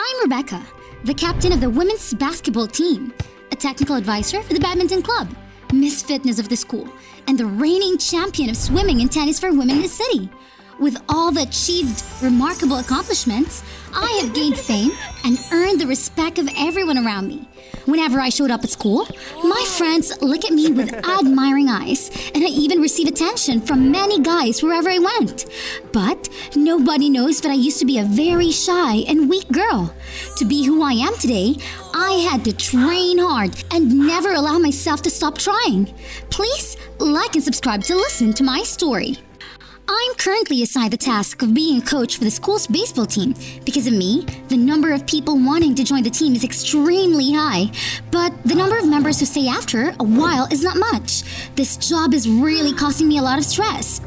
I'm Rebecca, the captain of the women's basketball team, a technical advisor for the badminton club, Miss Fitness of the school, and the reigning champion of swimming and tennis for women in the city. With all the achieved remarkable accomplishments, I have gained fame and earned the respect of everyone around me. Whenever I showed up at school, my friends look at me with admiring eyes, and I even receive attention from many guys wherever I went. But nobody knows that I used to be a very shy and weak girl. To be who I am today, I had to train hard and never allow myself to stop trying. Please like and subscribe to listen to my story. I'm currently assigned the task of being a coach for the school's baseball team. Because of me, the number of people wanting to join the team is extremely high. But the number of members who stay after a while is not much. This job is really causing me a lot of stress.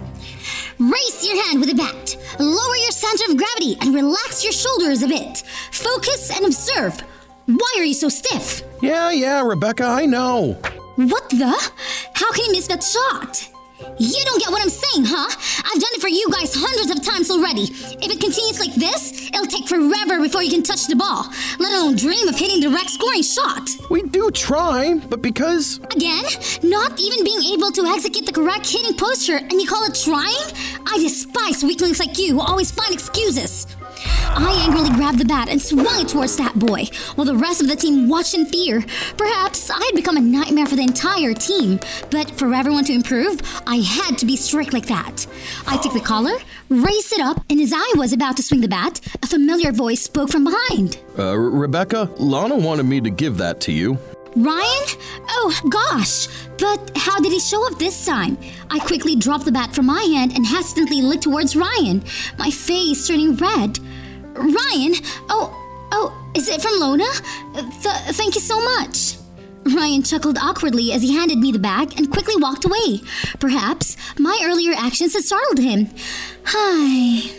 Raise your hand with a bat, lower your center of gravity, and relax your shoulders a bit. Focus and observe. Why are you so stiff? Yeah, Rebecca, I know. What the? How can you miss that shot? You don't get what I'm saying, huh? I've done it for you guys hundreds of times already. If it continues like this, it'll take forever before you can touch the ball, let alone dream of hitting the direct scoring shot. We do try, but because... Again, not even being able to execute the correct hitting posture and you call it trying? I despise weaklings like you who always find excuses. I angrily grabbed the bat and swung it towards that boy, while the rest of the team watched in fear. Perhaps I had become a nightmare for the entire team, but for everyone to improve, I had to be strict like that. I took the collar, raised it up, and as I was about to swing the bat, a familiar voice spoke from behind. Rebecca, Lana wanted me to give that to you. Ryan? Oh, gosh. But how did he show up this time? I quickly dropped the bat from my hand and hesitantly looked towards Ryan, my face turning red. Ryan? Oh, is it from Lona? Thank you so much. Ryan chuckled awkwardly as he handed me the bag and quickly walked away. Perhaps my earlier actions had startled him. Hi.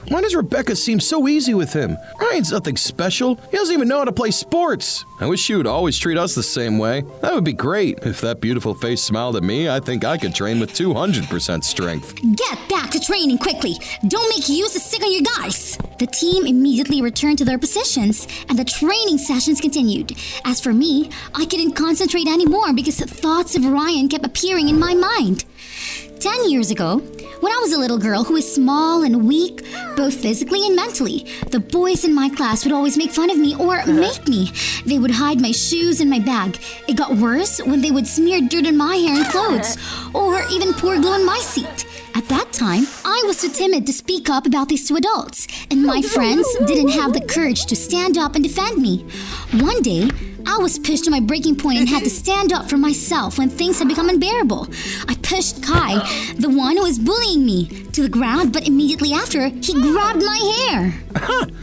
Why does Rebecca seem so easy with him? Ryan's nothing special. He doesn't even know how to play sports. I wish she would always treat us the same way. That would be great. If that beautiful face smiled at me, I think I could train with 200% strength. Get back to training quickly. Don't make use of stick on your guys. The team immediately returned to their positions and the training sessions continued. As for me, I couldn't concentrate anymore because thoughts of Ryan kept appearing in my mind. 10 years ago, when I was a little girl who was small and weak, both physically and mentally, the boys in my class would always make fun of me or make me. They would hide my shoes in my bag. It got worse when they would smear dirt on my hair and clothes, or even pour glue on my seat. At that time, I was too timid to speak up about this to adults, and my friends didn't have the courage to stand up and defend me. One day, I was pushed to my breaking point and had to stand up for myself when things had become unbearable. I pushed Kai, the one who was bullying me, to the ground, but immediately after, he grabbed my hair.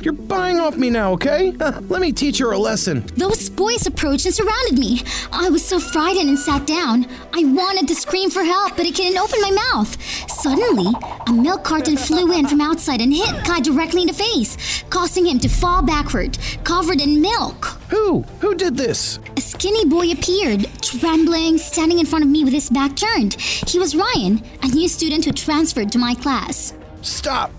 You're buying off me now, okay? Let me teach her a lesson. Those boys approached and surrounded me. I was so frightened and sat down. I wanted to scream for help, but I couldn't open my mouth. Suddenly, a milk carton flew in from outside and hit Kai directly in the face, causing him to fall backward, covered in milk. Who did this? A skinny boy appeared, trembling, standing in front of me with his back turned. He was Ryan, a new student who transferred to my class. Stop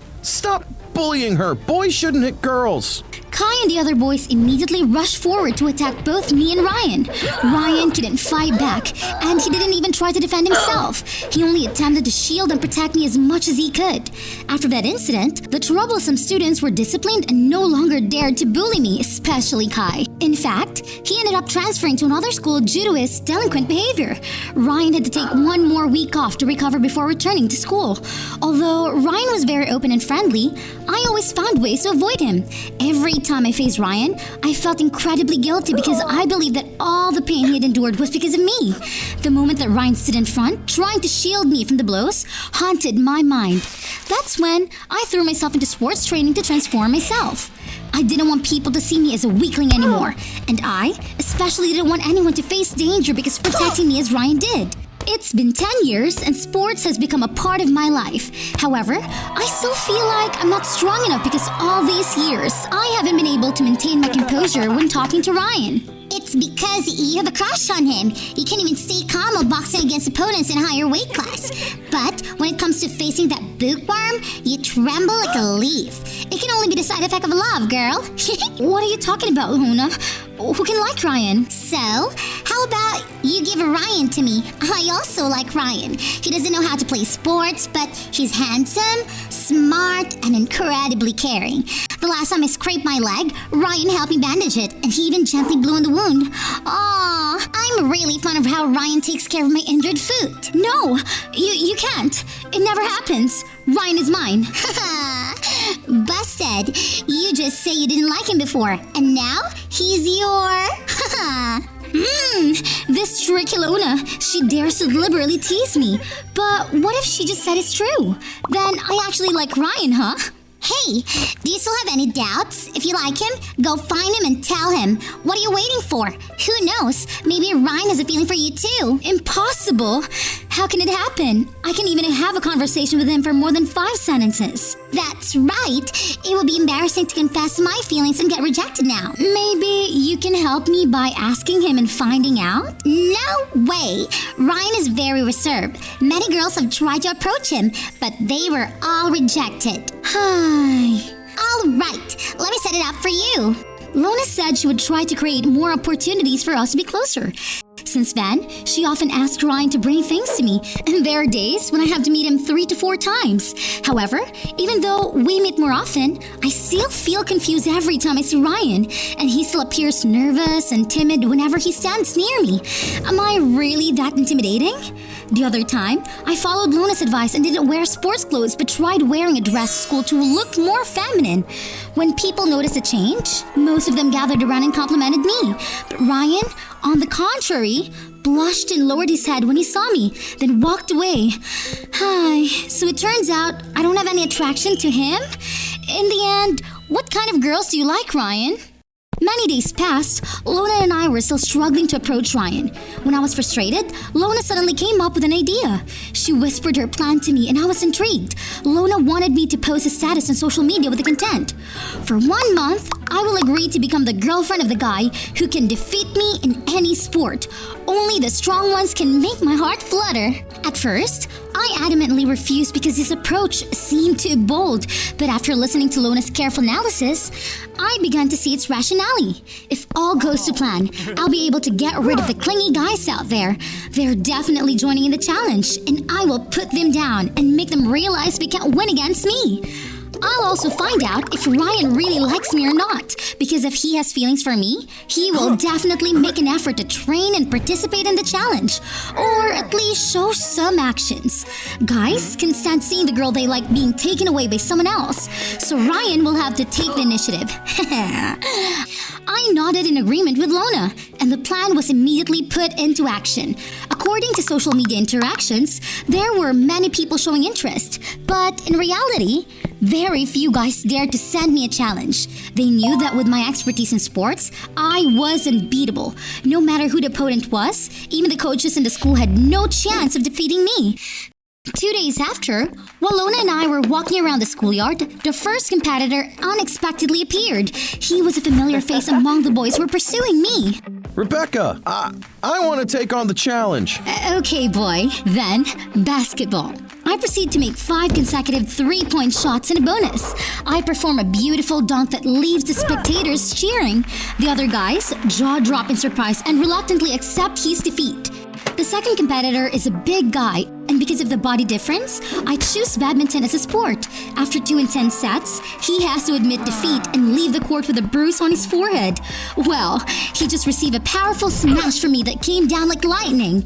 bullying her. Boys shouldn't hit girls. Kai and the other boys immediately rushed forward to attack both me and Ryan. Ryan couldn't fight back, and he didn't even try to defend himself. He only attempted to shield and protect me as much as he could. After that incident, the troublesome students were disciplined and no longer dared to bully me, especially Kai. In fact, he ended up transferring to another school due to his delinquent behavior. Ryan had to take one more week off to recover before returning to school. Although Ryan was very open and friendly, I always found ways to avoid him. Every time I faced Ryan, I felt incredibly guilty because I believed that all the pain he had endured was because of me. The moment that Ryan stood in front, trying to shield me from the blows, haunted my mind. That's when I threw myself into sports training to transform myself. I didn't want people to see me as a weakling anymore, and I especially didn't want anyone to face danger because of protecting me as Ryan did. It's been 10 years and sports has become a part of my life. However, I still feel like I'm not strong enough because all these years, I haven't been able to maintain my composure when talking to Ryan. It's because you have a crush on him. You can't even stay calm while boxing against opponents in a higher weight class. But when it comes to facing that bookworm, you tremble like a leaf. It can only be the side effect of love, girl. What are you talking about, Luna? Who can like Ryan? So, how about you give Ryan to me? I also like Ryan. He doesn't know how to play sports, but he's handsome, smart, and incredibly caring. The last time I scraped my leg, Ryan helped me bandage it, and he even gently blew on the wound. Aw, I'm really fond of how Ryan takes care of my injured foot. No, you can't. It never happens. Ryan is mine. Busted. You just say you didn't like him before, and now he's your... This tricky Luna, she dares to deliberately tease me. But what if she just said it's true? Then I actually like Ryan, huh? Hey, do you still have any doubts? If you like him, go find him and tell him. What are you waiting for? Who knows? Maybe Ryan has a feeling for you too. Impossible. How can it happen? I can't even have a conversation with him for more than 5 sentences. That's right. It would be embarrassing to confess my feelings and get rejected now. Maybe you can help me by asking him and finding out? No way. Ryan is very reserved. Many girls have tried to approach him, but they were all rejected. Hi. All right, let me set it up for you. Luna said she would try to create more opportunities for us to be closer. Since then, she often asked Ryan to bring things to me, and there are days when I have to meet him 3 to 4 times. However, even though we meet more often, I still feel confused every time I see Ryan, and he still appears nervous and timid whenever he stands near me. Am I really that intimidating? The other time, I followed Luna's advice and didn't wear sports clothes but tried wearing a dress to school to look more feminine. When people noticed a change, most of them gathered around and complimented me. But Ryan, on the contrary, blushed and lowered his head when he saw me, then walked away. Hi. So it turns out I don't have any attraction to him? In the end, what kind of girls do you like, Ryan? Many days passed, Lona and I were still struggling to approach Ryan. When I was frustrated, Lona suddenly came up with an idea. She whispered her plan to me and I was intrigued. Lona wanted me to post a status on social media with the content. For 1 month, I will agree to become the girlfriend of the guy who can defeat me in any sport. Only the strong ones can make my heart flutter. At first, I adamantly refused because his approach seemed too bold. But after listening to Lona's careful analysis, I began to see its rationality. If all goes to plan, I'll be able to get rid of the clingy guys out there. They're definitely joining in the challenge, and I will put them down and make them realize they can't win against me. I'll also find out if Ryan really likes me or not, because if he has feelings for me, he will definitely make an effort to train and participate in the challenge, or at least show some actions. Guys can stand seeing the girl they like being taken away by someone else, so Ryan will have to take the initiative. I nodded in agreement with Lona, and the plan was immediately put into action. According to social media interactions, there were many people showing interest, but in reality, very few guys dared to send me a challenge. They knew that with my expertise in sports, I was unbeatable. No matter who the opponent was, even the coaches in the school had no chance of defeating me. 2 days after, while Lona and I were walking around the schoolyard, the first competitor unexpectedly appeared. He was a familiar face among the boys who were pursuing me. Rebecca, I want to take on the challenge. Okay, boy. Then, basketball. I proceed to make 5 consecutive 3-point shots and a bonus. I perform a beautiful dunk that leaves the spectators cheering. The other guys jaw drop in surprise and reluctantly accept his defeat. The second competitor is a big guy, and because of the body difference, I choose badminton as a sport. After 2 intense sets, he has to admit defeat and leave the court with a bruise on his forehead. Well, he just received a powerful smash from me that came down like lightning.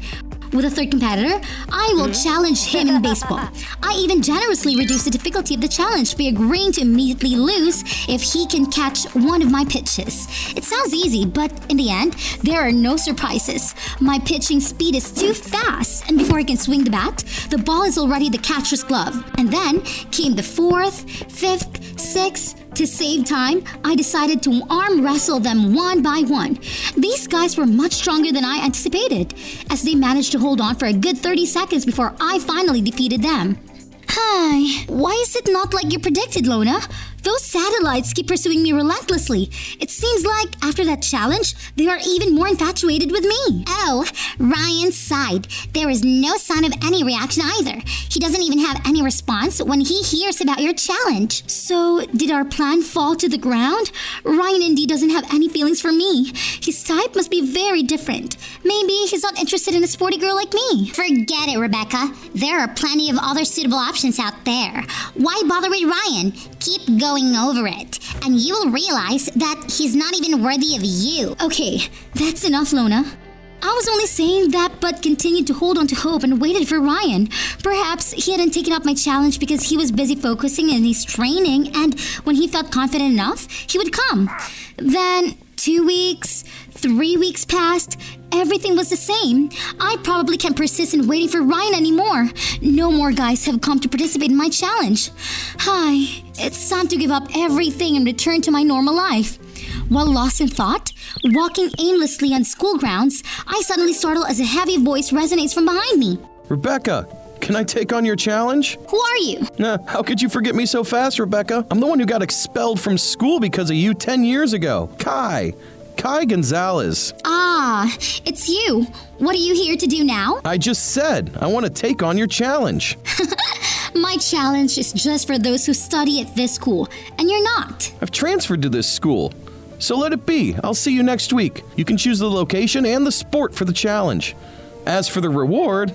With a third competitor, I will challenge him in baseball. I even generously reduce the difficulty of the challenge by agreeing to immediately lose if he can catch one of my pitches. It sounds easy, but in the end, there are no surprises. My pitching speed is too fast, and before I can swing the bat, the ball is already the catcher's glove. And then came the 4th, 5th, 6. To save time, I decided to arm wrestle them one by one. These guys were much stronger than I anticipated, as they managed to hold on for a good 30 seconds before I finally defeated them. Hi, why is it not like you predicted, Lona? Those satellites keep pursuing me relentlessly. It seems like after that challenge, they are even more infatuated with me. Oh, Ryan sighed. There is no sign of any reaction either. He doesn't even have any response when he hears about your challenge. So, did our plan fall to the ground? Ryan indeed doesn't have any feelings for me. His type must be very different. Maybe he's not interested in a sporty girl like me. Forget it, Rebecca. There are plenty of other suitable options out there. Why bother with Ryan? Keep going over it, and you will realize that he's not even worthy of you. Okay, that's enough, Lona. I was only saying that, but continued to hold on to hope and waited for Ryan. Perhaps he hadn't taken up my challenge because he was busy focusing in his training, and when he felt confident enough, he would come. Then 2 weeks, 3 weeks passed. Everything was the same. I probably can't persist in waiting for Ryan anymore. No more guys have come to participate in my challenge. Hi, it's time to give up everything and return to my normal life. While lost in thought, walking aimlessly on school grounds, I suddenly startle as a heavy voice resonates from behind me. Rebecca, can I take on your challenge? Who are you? How could you forget me so fast, Rebecca? I'm the one who got expelled from school because of you 10 years ago. Kai Gonzalez. Ah, it's you. What are you here to do now? I just said I want to take on your challenge. My challenge is just for those who study at this school, and you're not. I've transferred to this school, so let it be. I'll see you next week. You can choose the location and the sport for the challenge. As for the reward,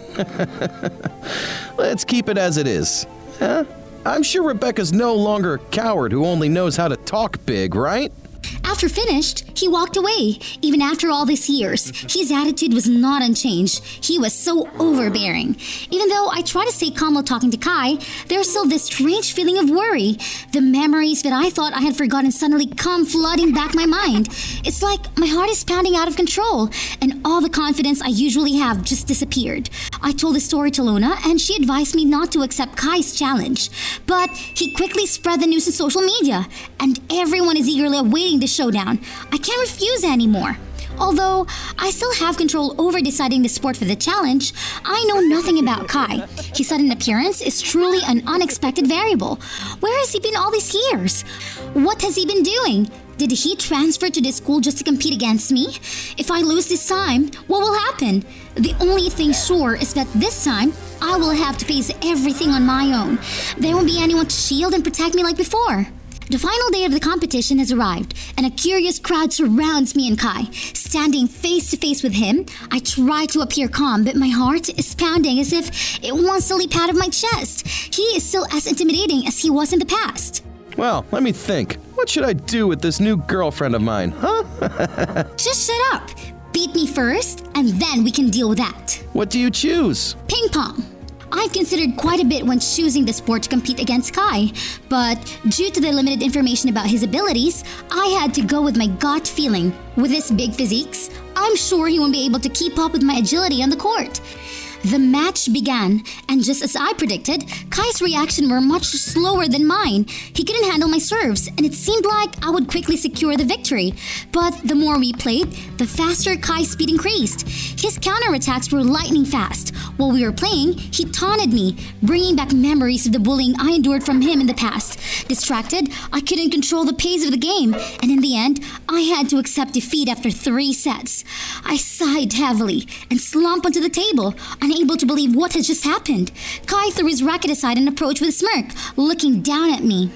let's keep it as it is. I'm sure Rebecca's no longer a coward who only knows how to talk big, right? After finished, he walked away. Even after all these years, his attitude was not unchanged. He was so overbearing. Even though I try to stay calm while talking to Kai, there's still this strange feeling of worry. The memories that I thought I had forgotten suddenly come flooding back my mind. It's like my heart is pounding out of control, and all the confidence I usually have just disappeared. I told the story to Lona, and she advised me not to accept Kai's challenge. But he quickly spread the news on social media, and everyone is eagerly awaiting the showdown. I can't refuse anymore. Although I still have control over deciding the sport for the challenge, I know nothing about Kai. His sudden appearance is truly an unexpected variable. Where has he been all these years? What has he been doing? Did he transfer to this school just to compete against me? If I lose this time, what will happen? The only thing sure is that this time, I will have to face everything on my own. There won't be anyone to shield and protect me like before. The final day of the competition has arrived, and a curious crowd surrounds me and Kai. Standing face to face with him, I try to appear calm, but my heart is pounding as if it wants to leap out of my chest. He is still as intimidating as he was in the past. Well, let me think. What should I do with this new girlfriend of mine, huh? Just shut up. Beat me first, and then we can deal with that. What do you choose? Ping pong. I've considered quite a bit when choosing the sport to compete against Kai, but due to the limited information about his abilities, I had to go with my gut feeling. With his big physiques, I'm sure he won't be able to keep up with my agility on the court. The match began, and just as I predicted, Kai's reaction were much slower than mine. He couldn't handle my serves, and it seemed like I would quickly secure the victory. But the more we played, the faster Kai's speed increased. His counterattacks were lightning fast. While we were playing, he taunted me, bringing back memories of the bullying I endured from him in the past. Distracted, I couldn't control the pace of the game, and in the end, I had to accept defeat after 3 sets. I sighed heavily and slumped onto the table, unable to believe what had just happened. Kai threw his racket aside and approached with a smirk, looking down at me.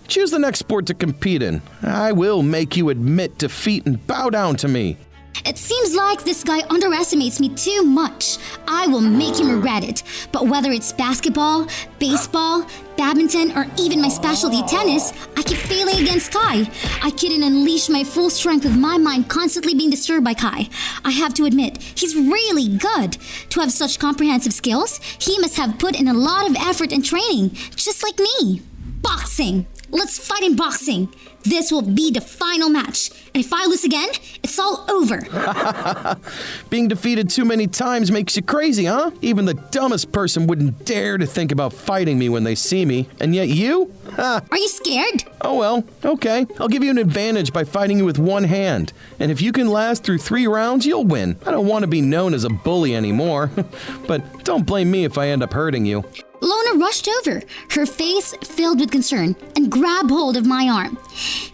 Choose the next sport to compete in. I will make you admit defeat and bow down to me. It seems like this guy underestimates me too much. I will make him regret it. But whether it's basketball, baseball, badminton, or even my specialty tennis, I keep failing against Kai. I couldn't unleash my full strength with my mind constantly being disturbed by Kai. I have to admit, he's really good. To have such comprehensive skills, he must have put in a lot of effort and training, just like me. Boxing. Let's fight in boxing. This will be the final match. And if I lose again, it's all over. Being defeated too many times makes you crazy, huh? Even the dumbest person wouldn't dare to think about fighting me when they see me. And yet you? Ha! Are you scared? Oh well, okay. I'll give you an advantage by fighting you with one hand. And if you can last through 3 rounds, you'll win. I don't want to be known as a bully anymore. But don't blame me if I end up hurting you. Lona rushed over, her face filled with concern, and grabbed hold of my arm.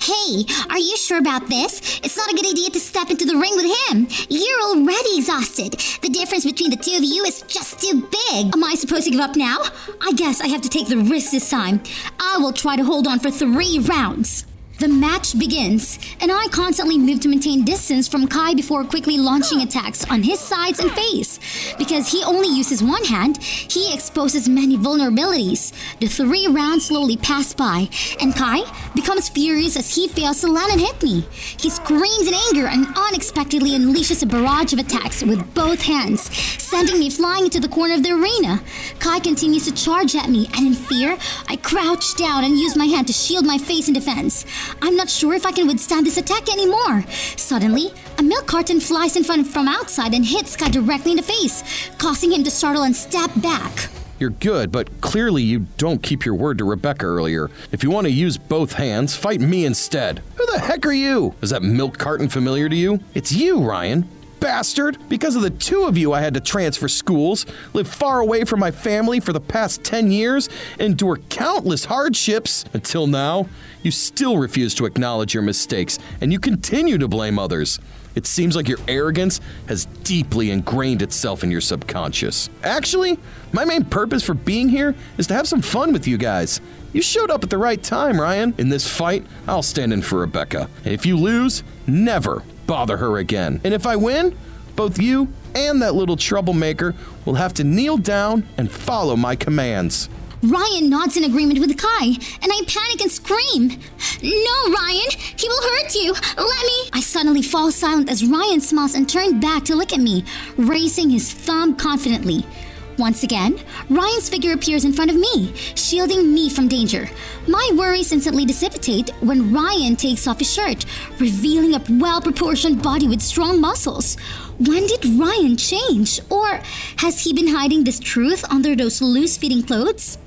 Hey, are you sure about this? It's not a good idea to step into the ring with him. You're already exhausted. The difference between the two of you is just too big. Am I supposed to give up now? I guess I have to take the risk this time. I will try to hold on for 3 rounds. The match begins, and I constantly move to maintain distance from Kai before quickly launching attacks on his sides and face. Because he only uses one hand, he exposes many vulnerabilities. The 3 rounds slowly pass by, and Kai becomes furious as he fails to land and hit me. He screams in anger and unexpectedly unleashes a barrage of attacks with both hands, sending me flying into the corner of the arena. Kai continues to charge at me, and in fear, I crouch down and use my hand to shield my face in defense. I'm not sure if I can withstand this attack anymore. Suddenly, a milk carton flies in front from outside and hits Kai directly in the face, causing him to startle and step back. You're good, but clearly you don't keep your word to Rebecca earlier. If you want to use both hands, fight me instead. Who the heck are you? Is that milk carton familiar to you? It's you, Ryan. Bastard! Because of the 2 of you, I had to transfer schools, live far away from my family for the past 10 years, endure countless hardships. Until now, you still refuse to acknowledge your mistakes, and you continue to blame others. It seems like your arrogance has deeply ingrained itself in your subconscious. Actually, my main purpose for being here is to have some fun with you guys. You showed up at the right time, Ryan. In this fight, I'll stand in for Rebecca. And if you lose, never bother her again. And if I win, both you and that little troublemaker will have to kneel down and follow my commands. Ryan nods in agreement with Kai, and I panic and scream. No, Ryan! He will hurt you! Let me! I suddenly fall silent as Ryan smiles and turns back to look at me, raising his thumb confidently. Once again, Ryan's figure appears in front of me, shielding me from danger. My worries instantly dissipate when Ryan takes off his shirt, revealing a well-proportioned body with strong muscles. When did Ryan change? Or has he been hiding this truth under those loose-fitting clothes?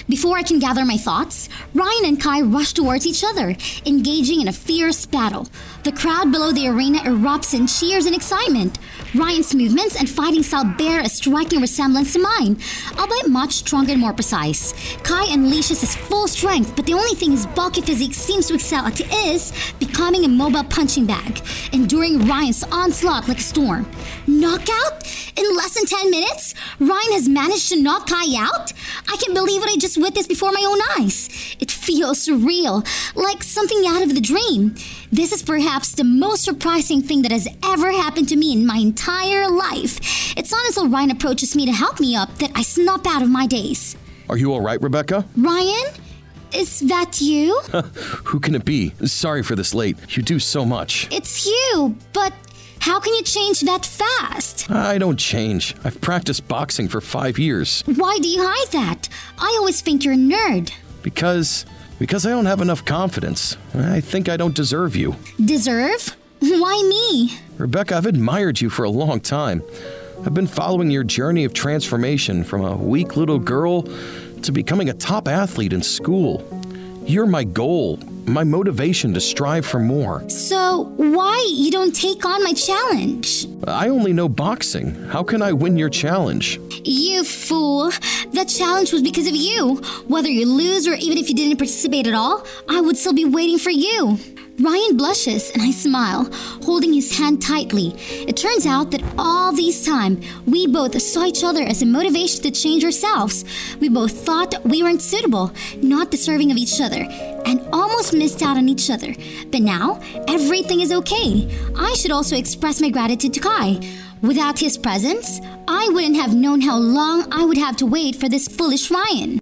Before I can gather my thoughts, Ryan and Kai rush towards each other, engaging in a fierce battle. The crowd below the arena erupts in cheers and excitement. Ryan's movements and fighting style bear a striking resemblance to mine, albeit much stronger and more precise. Kai unleashes his full strength, but the only thing his bulky physique seems to excel at is becoming a mobile punching bag, enduring Ryan's onslaught like a storm. Knockout? In less than 10 minutes, Ryan has managed to knock Kai out? I can't believe what I just witnessed before my own eyes. It feels surreal, like something out of the dream. This is perhaps the most surprising thing that has ever happened to me in my entire life. It's not until Ryan approaches me to help me up that I snap out of my daze. Are you all right, Rebecca? Ryan? Is that you? Who can it be? Sorry for this late. You do so much. It's you, but how can you change that fast? I don't change. I've practiced boxing for 5 years. Why do you hide that? I always think you're a nerd. Because I don't have enough confidence. I think I don't deserve you. Deserve? Why me? Rebecca, I've admired you for a long time. I've been following your journey of transformation from a weak little girl to becoming a top athlete in school. You're my goal, my motivation to strive for more. So, why you don't take on my challenge? I only know boxing. How can I win your challenge? You fool. That challenge was because of you. Whether you lose or even if you didn't participate at all, I would still be waiting for you. Ryan blushes and I smile, holding his hand tightly. It turns out that all this time, we both saw each other as a motivation to change ourselves. We both thought we weren't suitable, not deserving of each other, and almost missed out on each other. But now, everything is okay. I should also express my gratitude to Kai. Without his presence, I wouldn't have known how long I would have to wait for this foolish Ryan.